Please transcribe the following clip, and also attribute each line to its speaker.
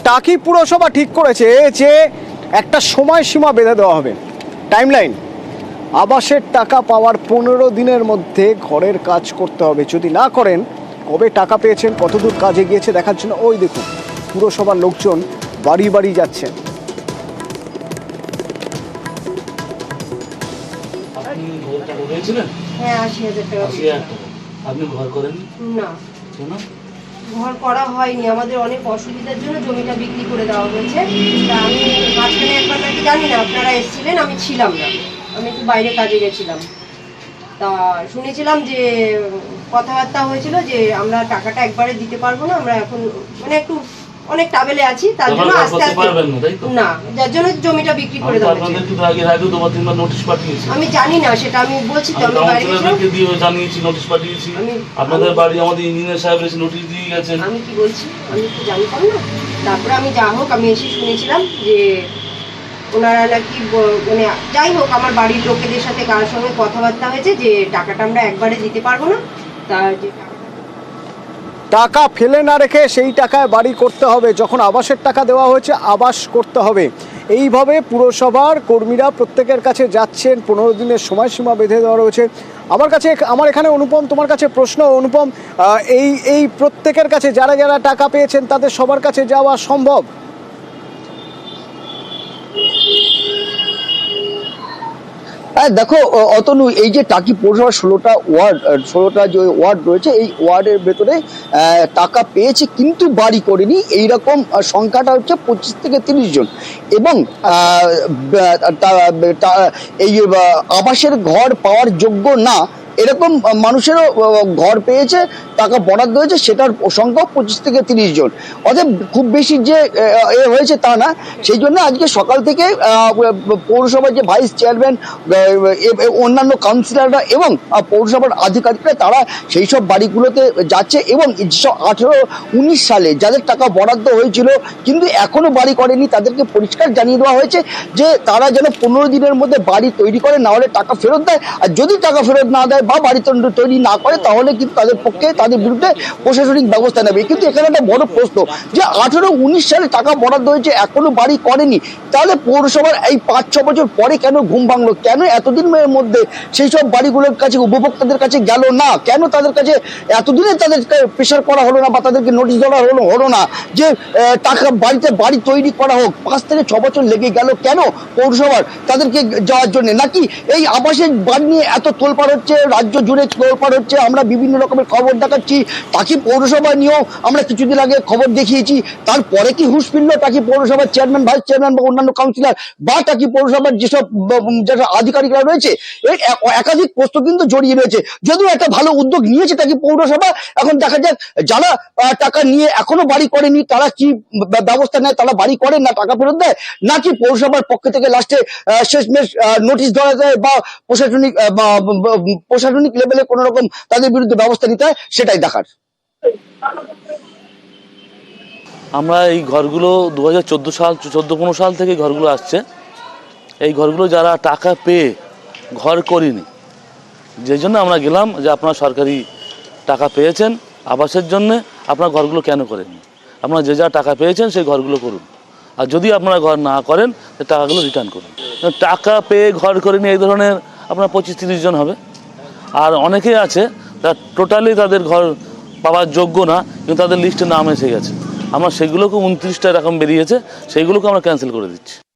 Speaker 1: টাকি পুরসভা ঠিক করেছে যে একটা সময়সীমা বেঁধে দেওয়া হবে, টাইমলাইন। আবাসের টাকা পাওয়ার 15 দিনের মধ্যে ঘরের কাজ করতে হবে। যদি না করেন, কবে টাকা পেয়েছেন, কতদূর কাজে গিয়েছে দেখার জন্য ওই দেখুন পুরসভার লোকজন বাড়ি বাড়ি যাচ্ছেন।
Speaker 2: হ্যাঁ, 80,000 টাকা।
Speaker 3: আপনি ঘর করেন
Speaker 2: না,
Speaker 3: কেন?
Speaker 2: ঘর করা হয়নি, আমাদের অনেক অসুবিধার জন্য জমিটা বিক্রি করে দেওয়া হয়েছে। তা আমি মাঝখানে একবার নাকি জানি না, আপনারা এসেছিলেন, আমি ছিলাম না, আমি একটু বাইরে কাজে গেছিলাম। তা শুনেছিলাম যে কথাবার্তা হয়েছিল যে আমরা টাকাটা একবারে দিতে পারবো না, আমরা এখন মানে একটু অনেক টাবেলে আছি, তার জন্য আস্তে আস্তে না, যার জন্য জমিটা বিক্রি করে দেওয়া হয়েছে। আমি জানি না, সেটা আমি বলছি তো, আমি বাইরে
Speaker 3: জানিয়েছি, নোটিশ পাঠিয়েছি। আপনাদের বাড়ি আমাদের ইঞ্জিনিয়ার সাহেব এসে নোটিশ দিয়ে গেছেন।
Speaker 2: আমি কি বলছি, আমি তো জানতাম না। তারপরে আমি যা হোক, আমি এসে শুনেছিলাম যে ওনারা নাকি মানে যাই হোক, আমার বাড়ির লোকেদের সাথে কারোর সঙ্গে কথাবার্তা হয়েছে যে টাকাটা আমরা একবারে দিতে পারবো না, তার যে
Speaker 1: টাকা ফেলে না রেখে সেই টাকায় বাড়ি করতে হবে। যখন আবাসের টাকা দেওয়া হয়েছে, আবাস করতে হবে। এইভাবে পুরসভার কর্মীরা প্রত্যেকের কাছে যাচ্ছেন। 15 দিনের সময়সীমা বেঁধে দেওয়া রয়েছে। আমার এখানে অনুপম, তোমার কাছে প্রশ্ন। অনুপম, এই প্রত্যেকের কাছে যারা যারা টাকা পেয়েছেন তাদের সবার কাছে যাওয়া সম্ভব?
Speaker 4: দেখো অতনু, এই যে টাকি পৌরসভার 16টা যে ওয়ার্ড রয়েছে, এই ওয়ার্ডের ভেতরে টাকা পেয়েছে কিন্তু বাড়ি করেনি, এইরকম সংখ্যাটা হচ্ছে 25 থেকে 30 জন। এবং এই আবাসের ঘর পাওয়ার যোগ্য না এরকম মানুষেরও ঘর পেয়েছে, টাকা বরাদ্দ হয়েছে, সেটার সংখ্যা 25 থেকে 30 জন। অতএব খুব বেশি যে হয়েছে তা না। সেই জন্য আজকে সকাল থেকে পৌরসভার যে ভাইস চেয়ারম্যান, অন্যান্য কাউন্সিলররা এবং পৌরসভার আধিকারিকরা, তারা সেই সব বাড়িগুলোতে যাচ্ছে এবং যেসব 18-19 সালে যাদের টাকা বরাদ্দ হয়েছিল কিন্তু এখনো বাড়ি করেনি, তাদেরকে পরিষ্কার জানিয়ে দেওয়া হয়েছে যে তারা যেন 15 দিনের মধ্যে বাড়ি তৈরি করে, না হলে টাকা ফেরত দেয়। আর যদি টাকা ফেরত না দেয় বা বাড়ি তৈরি না করে, তাহলে কিন্তু তাদের পক্ষে, তাদের বিরুদ্ধে প্রশাসনিক ব্যবস্থা নেবে। কিন্তু এখানে একটা বড় প্রশ্ন যে 18-19 সালে টাকা বরাদ্দ হয়েছে, এখনো বাড়ি করেনি, তাহলে পৌরসভার এই 5-6 বছর পরে কেন ঘুম ভাঙলো? কেন এতদিনের মধ্যে সেই সব বাড়িগুলোর কাছে, উপভোক্তাদের কাছে গেল না? কেন তাদের কাছে এতদিনে তাদের প্রেশার করা হলো না বা তাদেরকে নোটিশ দেওয়া হলো না যে টাকা বাড়ি তৈরি করা হোক? 5 থেকে 6 বছর লেগে গেল কেন পৌরসভার তাদেরকে যাওয়ার জন্য? নাকি এই আবাসের বাড়ি নিয়ে এত তোলপাড় হচ্ছে, রাজ্য জুড়ে তোলপাড় হচ্ছে, আমরা বিভিন্ন রকমের খবর দেখাচ্ছি। টাকি পৌরসভা নিয়েও আমরা কিছুদিন আগে খবর দেখিয়েছি। তারপরে কি হুঁশ ফিরল টাকি পৌরসভার চেয়ারম্যান, ভাইস চেয়ারম্যান বা অন্যান্য কাউন্সিলর বা টাকি পৌরসভার যেসব যারা আধিকারিকরা রয়েছে? একাধিক প্রশ্ন কিন্তু জড়িয়ে রয়েছে। যদিও একটা ভালো উদ্যোগ নিয়েছে টাকি পৌরসভা, এখন দেখা যাক যারা টাকা নিয়ে এখনো বাড়ি করেনি তারা কি ব্যবস্থা নেয়, তারা বাড়ি করে না টাকা ফেরত দেয়, নাকি পৌরসভার পক্ষ থেকে লাস্টে শেষমেশ নোটিশ দেওয়া যায় বা প্রশাসনিক লেভেলে কোন রকম তাদের বিরুদ্ধে ব্যবস্থা নিতে হয়, সেটাই দেখার।
Speaker 3: আমরা এই ঘরগুলো 2014-15 সাল থেকে ঘরগুলো আসছে। এই ঘরগুলো যারা টাকা পেয়ে ঘর করিনি, যে জন্য আমরা গেলাম যে আপনারা সরকারি টাকা পেয়েছেন আবাসের জন্য, আপনার ঘরগুলো কেন করেননি? আপনারা যে যা টাকা পেয়েছেন সেই ঘরগুলো করুন। আর যদি আপনারা ঘর না করেন, টাকাগুলো রিটার্ন করুন। টাকা পেয়ে ঘর করেনি এই ধরনের আপনার 25-30 জন হবে। আর অনেকেই আছে তারা টোটালি তাদের ঘর পাওয়ার যোগ্য না, কিন্তু তাদের লিস্টে নাম এসে গেছে। আমরা সেগুলোকে 29টা এরকম বেরিয়েছে, সেইগুলোকে আমরা ক্যান্সেল করে দিচ্ছি।